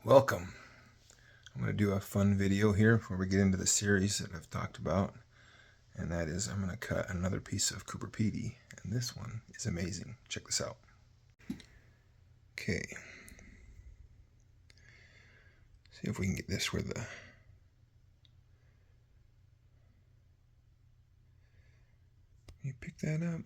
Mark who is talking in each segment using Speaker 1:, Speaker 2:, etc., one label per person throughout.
Speaker 1: Welcome. I'm going to do a fun video here before we get into the series that I've talked about, and that is I'm going to cut another piece of Coober Pedy, and this one is amazing. Check this out. Okay. See if we can get this where the you pick that up.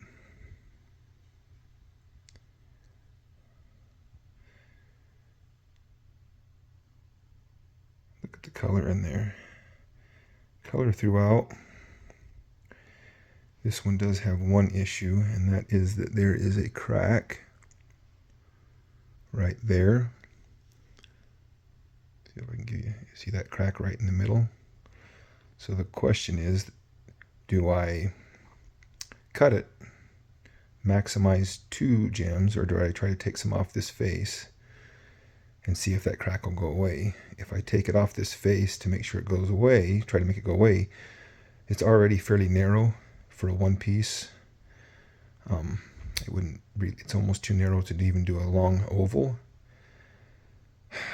Speaker 1: Look at the color in there. Color throughout. This one does have one issue, and that is that there is a crack right there. See if I can give you see that crack right in the middle. So the question is, do I cut it, maximize 2 gems, or do I try to take some off this face and see if that crack will go away? If I take it off this face to make sure it goes away, try to make it go away, it's already fairly narrow for a one piece. It wouldn't really, it's almost too narrow to even do a long oval.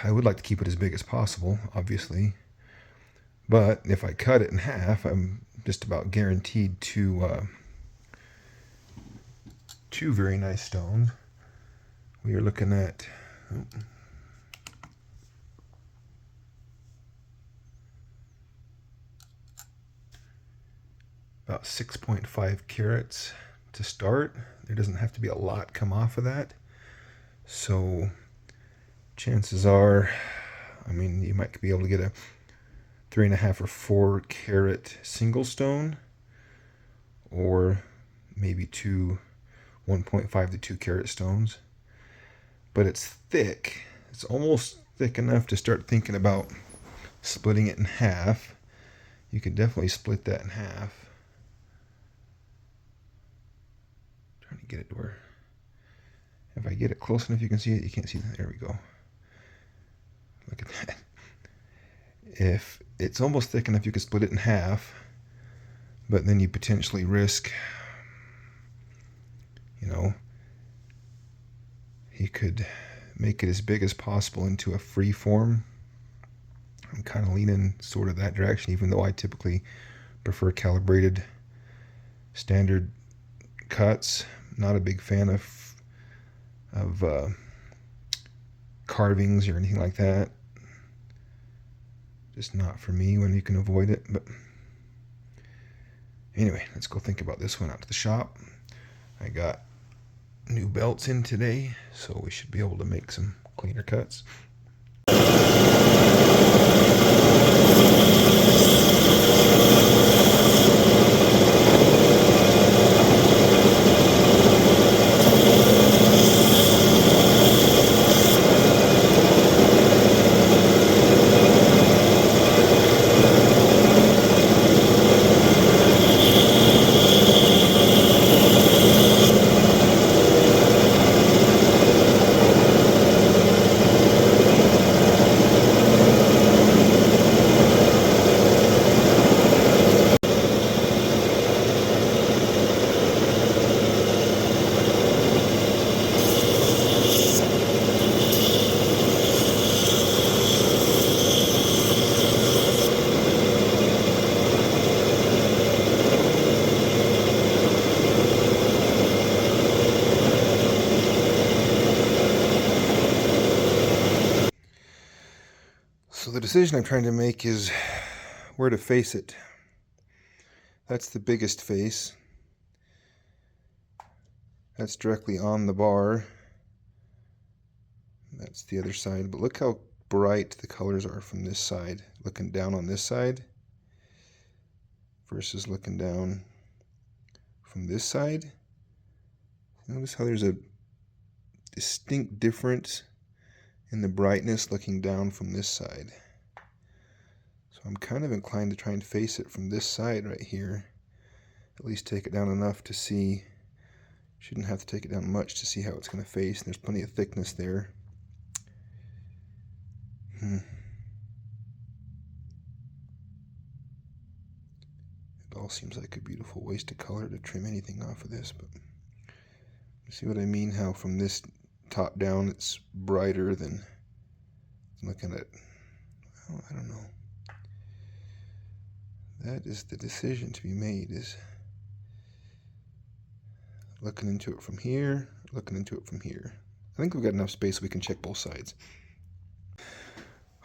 Speaker 1: I would like to keep it as big as possible, obviously, but if I cut it in half, I'm just about guaranteed two very nice stones. We are looking at about 6.5 carats to start. There doesn't have to be a lot come off of that. So chances are, I mean, you might be able to get a 3.5 or 4 carat single stone, or maybe 1.5 to 2 carat stones. But it's thick. It's almost thick enough to start thinking about splitting it in half. You could definitely split that in half. Trying to get it to where, if I get it close enough you can see it. You can't see that. There we go. Look at that. If it's almost thick enough, you could split it in half, but then you potentially risk, you could make it as big as possible into a free form. I'm kind of leaning sort of that direction, even though I typically prefer calibrated standard cuts. Not a big fan of carvings or anything like that. Just not for me when you can avoid it. But anyway, let's go think about this one out to the shop. I got new belts in today, so we should be able to make some cleaner cuts. So the decision I'm trying to make is where to face it. That's the biggest face. That's directly on the bar. That's the other side. But look how bright the colors are from this side. Looking down on this side versus looking down from this side. Notice how there's a distinct difference in the brightness looking down from this side. So I'm kind of inclined to try and face it from this side right here. At least take it down enough to see. Shouldn't have to take it down much to see how it's going to face. And there's plenty of thickness there. It all seems like a beautiful waste of color to trim anything off of this, but you see what I mean? How from this top down it's brighter than Looking at, well, I don't know. That is the decision to be made, is looking into it from here, looking into it from here. I think we've got enough space so we can check both sides.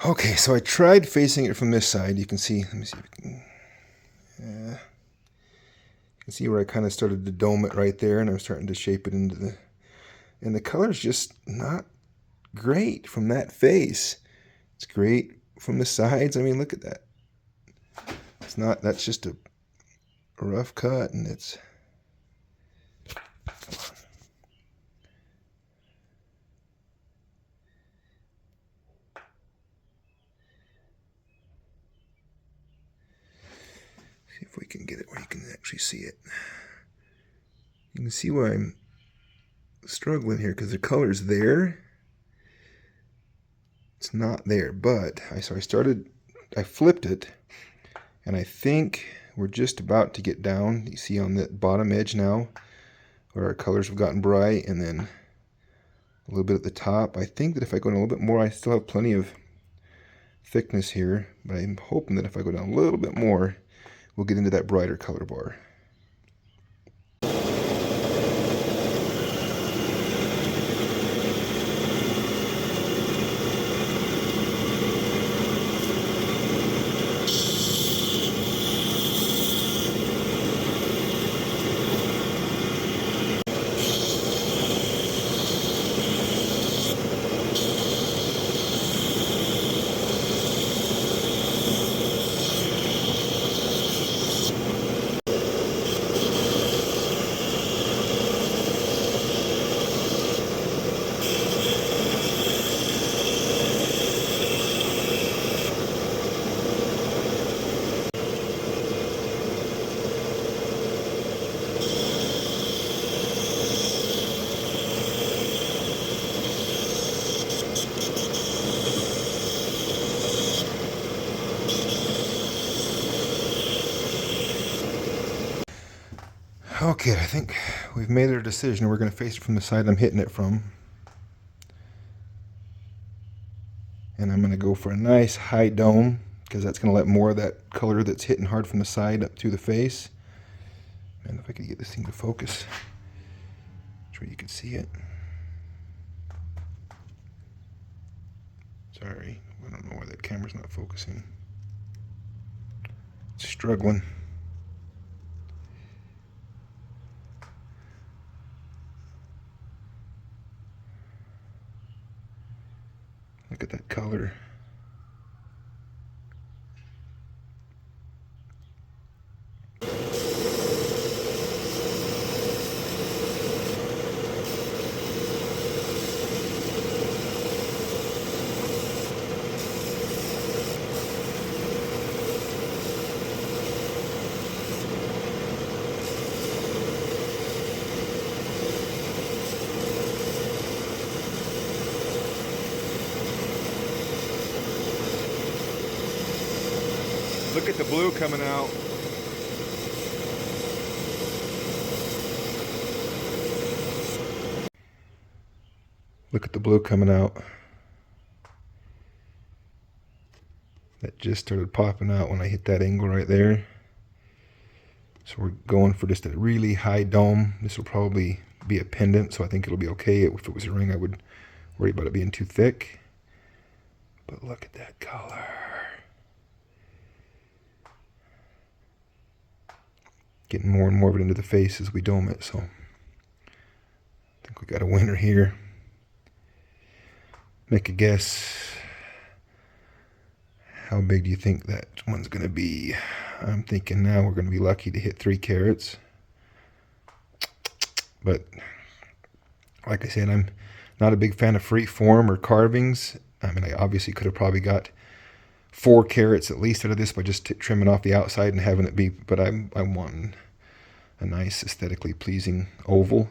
Speaker 1: Okay, so I tried facing it from this side. You can see, let me see if we can, you can see where I kind of started to dome it right there, and I'm starting to shape it into the, and the color's just not great from that face. It's great from the sides. I mean, look at that. It's not, that's just a rough cut, and it's, come on. See if we can get it where you can actually see it. You can see why I'm struggling here, because the color's there. It's not there, but I flipped it, and I think we're just about to get down. You see on the bottom edge now where our colors have gotten bright, and then a little bit at the top. I think that if I go down a little bit more, I still have plenty of thickness here, but I'm hoping that if I go down a little bit more, we'll get into that brighter color bar. Okay, I think we've made our decision. We're going to face it from the side I'm hitting it from. And I'm going to go for a nice high dome, because that's going to let more of that color that's hitting hard from the side up through the face. And if I could get this thing to focus, where you can see it. Sorry, I don't know why that camera's not focusing. It's struggling. Look at that color. Look at the blue coming out. Look at the blue coming out. That just started popping out when I hit that angle right there. So we're going for just a really high dome. This will probably be a pendant, so I think it'll be okay. If it was a ring, I would worry about it being too thick. But look at that color. Getting more and more of it into the face as we dome it, so I think we got a winner here. Make a guess. How big do you think that one's going to be? I'm thinking now we're going to be lucky to hit 3 carats. But like I said, I'm not a big fan of free form or carvings. I mean, I obviously could have probably got 4 carats at least out of this by just trimming off the outside and having it be, but I'm wanting a nice aesthetically pleasing oval.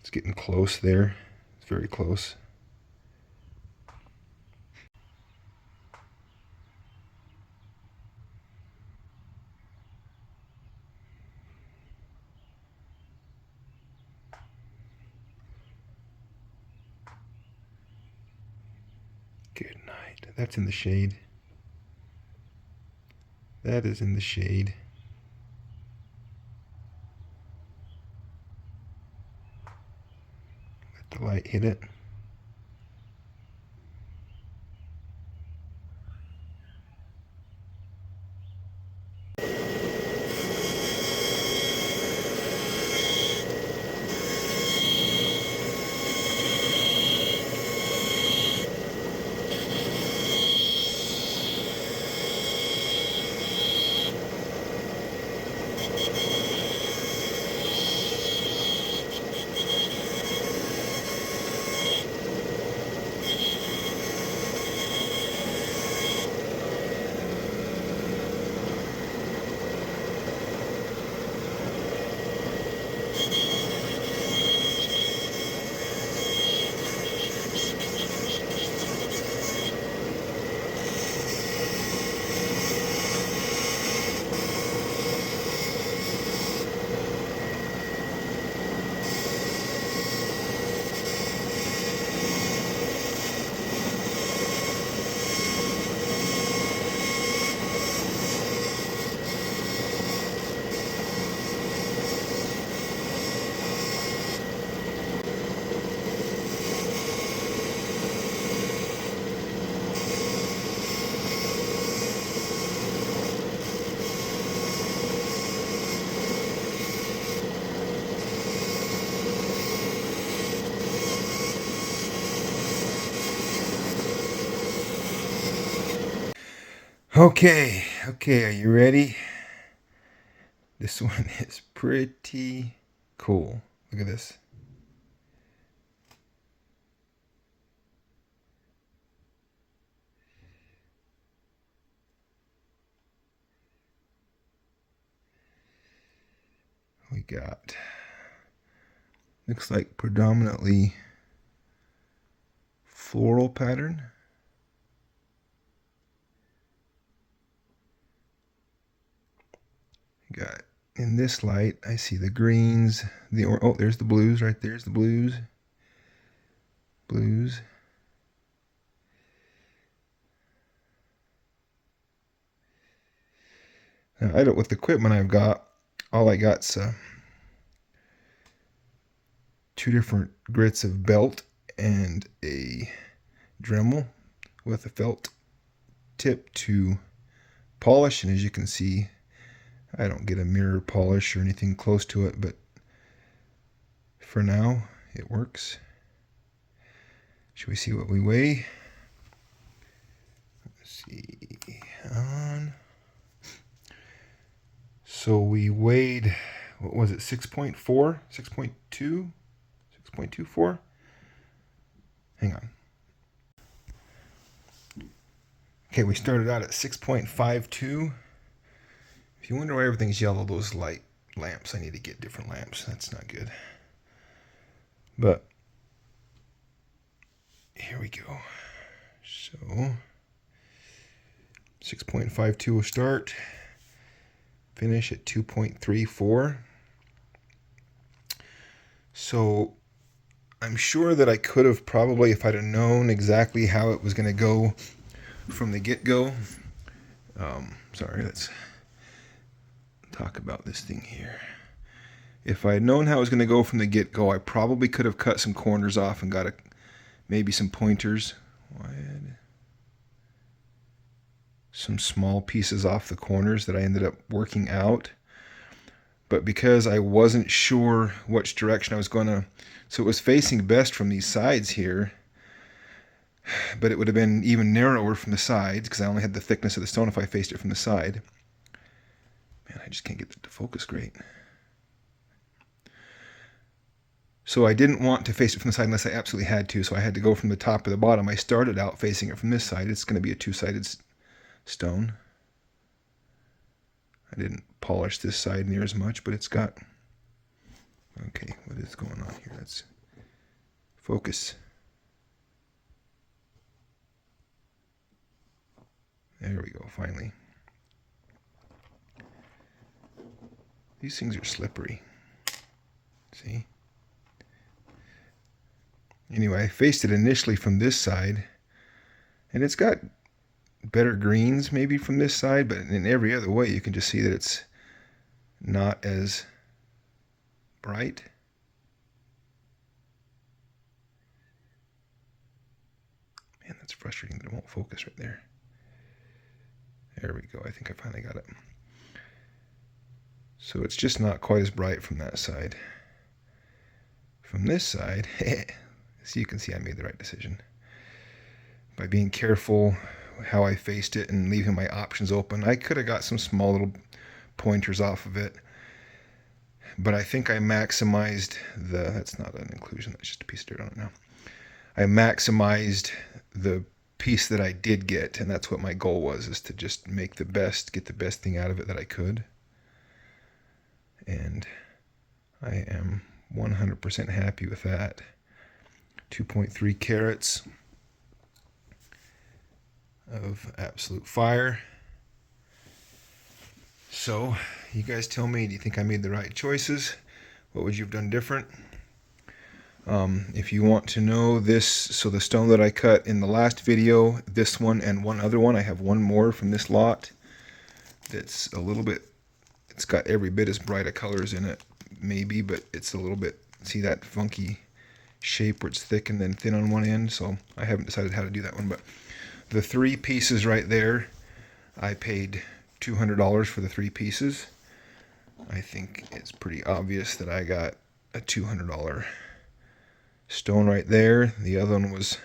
Speaker 1: It's getting close there. It's very close. Good night. That's in the shade. That is in the shade. Let the light hit it. Okay, are you ready? This one is pretty cool. Look at this. We got, looks like predominantly floral pattern. Got in this light, I see the greens, oh, there's the blues right there's the blues. Now, I don't, with the equipment I've got, all I got's 2 different grits of belt and a Dremel with a felt tip to polish, and as you can see, I don't get a mirror polish or anything close to it, but for now it works. Should we see what we weigh? Let's see. On. So we weighed, what was it, 6.4? 6.2? 6.24? Hang on. Okay, we started out at 6.52. If you wonder why everything's yellow, those light lamps, I need to get different lamps. That's not good. But here we go. So 6.52 will start. Finish at 2.34. So I'm sure that I could have probably, if I'd have known exactly how it was going to go from the get-go. Sorry, let's talk about this thing here. If I had known how it was going to go from the get-go, I probably could have cut some corners off and got maybe some pointers. Some small pieces off the corners that I ended up working out. But because I wasn't sure which direction I was going to, so it was facing best from these sides here, but it would have been even narrower from the sides because I only had the thickness of the stone if I faced it from the side. Man, I just can't get it to focus great. So I didn't want to face it from the side unless I absolutely had to, so I had to go from the top to the bottom. I started out facing it from this side. It's going to be a two-sided stone. I didn't polish this side near as much, but it's got... Okay, what is going on here? Let's focus. There we go, finally. These things are slippery. See? Anyway, I faced it initially from this side, and it's got better greens maybe from this side, but in every other way you can just see that it's not as bright. Man, that's frustrating that it won't focus right there. There we go. I think I finally got it. So it's just not quite as bright from that side. From this side, so you can see I made the right decision. By being careful how I faced it and leaving my options open, I could have got some small little pointers off of it. But I think I maximized that's not an inclusion, that's just a piece of dirt on it now. I maximized the piece that I did get, and that's what my goal was, is to just make the best, get the best thing out of it that I could. And I am 100% happy with that. 2.3 carats of absolute fire. So you guys tell me, do you think I made the right choices? What would you have done different? If you want to know this, so the stone that I cut in the last video, this one and one other one, I have one more from this lot that's a little bit, it's got every bit as bright of colors in it, maybe, but it's a little bit, see that funky shape where it's thick and then thin on one end? So I haven't decided how to do that one, but the 3 pieces right there, I paid $200 for the 3 pieces. I think it's pretty obvious that I got a $200 stone right there. The other one was,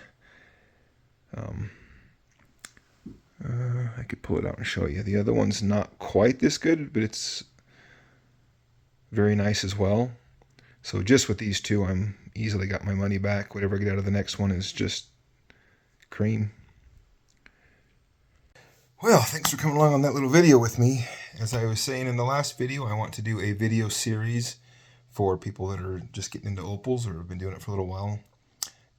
Speaker 1: I could pull it out and show you. The other one's not quite this good, but it's very nice as well. So just with these two, I'm easily got my money back. Whatever I get out of the next one is just cream. Well, thanks for coming along on that little video with me. As I was saying in the last video, I want to do a video series for people that are just getting into opals or have been doing it for a little while.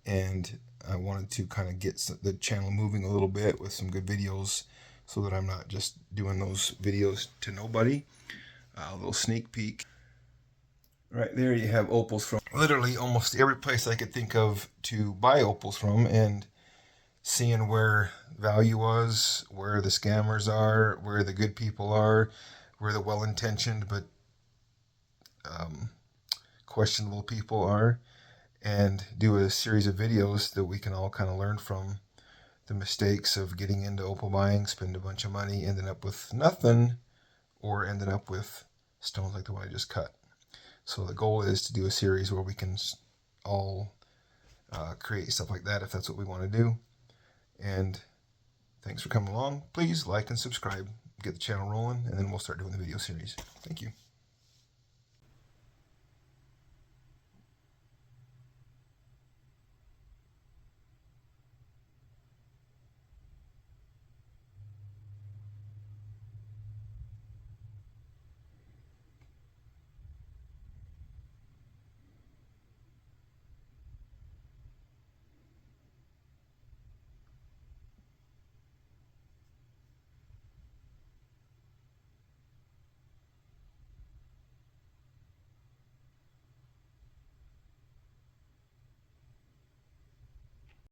Speaker 1: And I wanted to kind of get the channel moving a little bit with some good videos so that I'm not just doing those videos to nobody. A little sneak peek. Right there you have opals from literally almost every place I could think of to buy opals from, and seeing where value was, where the scammers are, where the good people are, where the well-intentioned but questionable people are, and do a series of videos that we can all kind of learn from the mistakes of getting into opal buying, spend a bunch of money, ending up with nothing, or ending up with stones like the one I just cut. So the goal is to do a series where we can all create stuff like that if that's what we want to do. And thanks for coming along. Please like and subscribe, get the channel rolling, and then we'll start doing the video series. Thank you.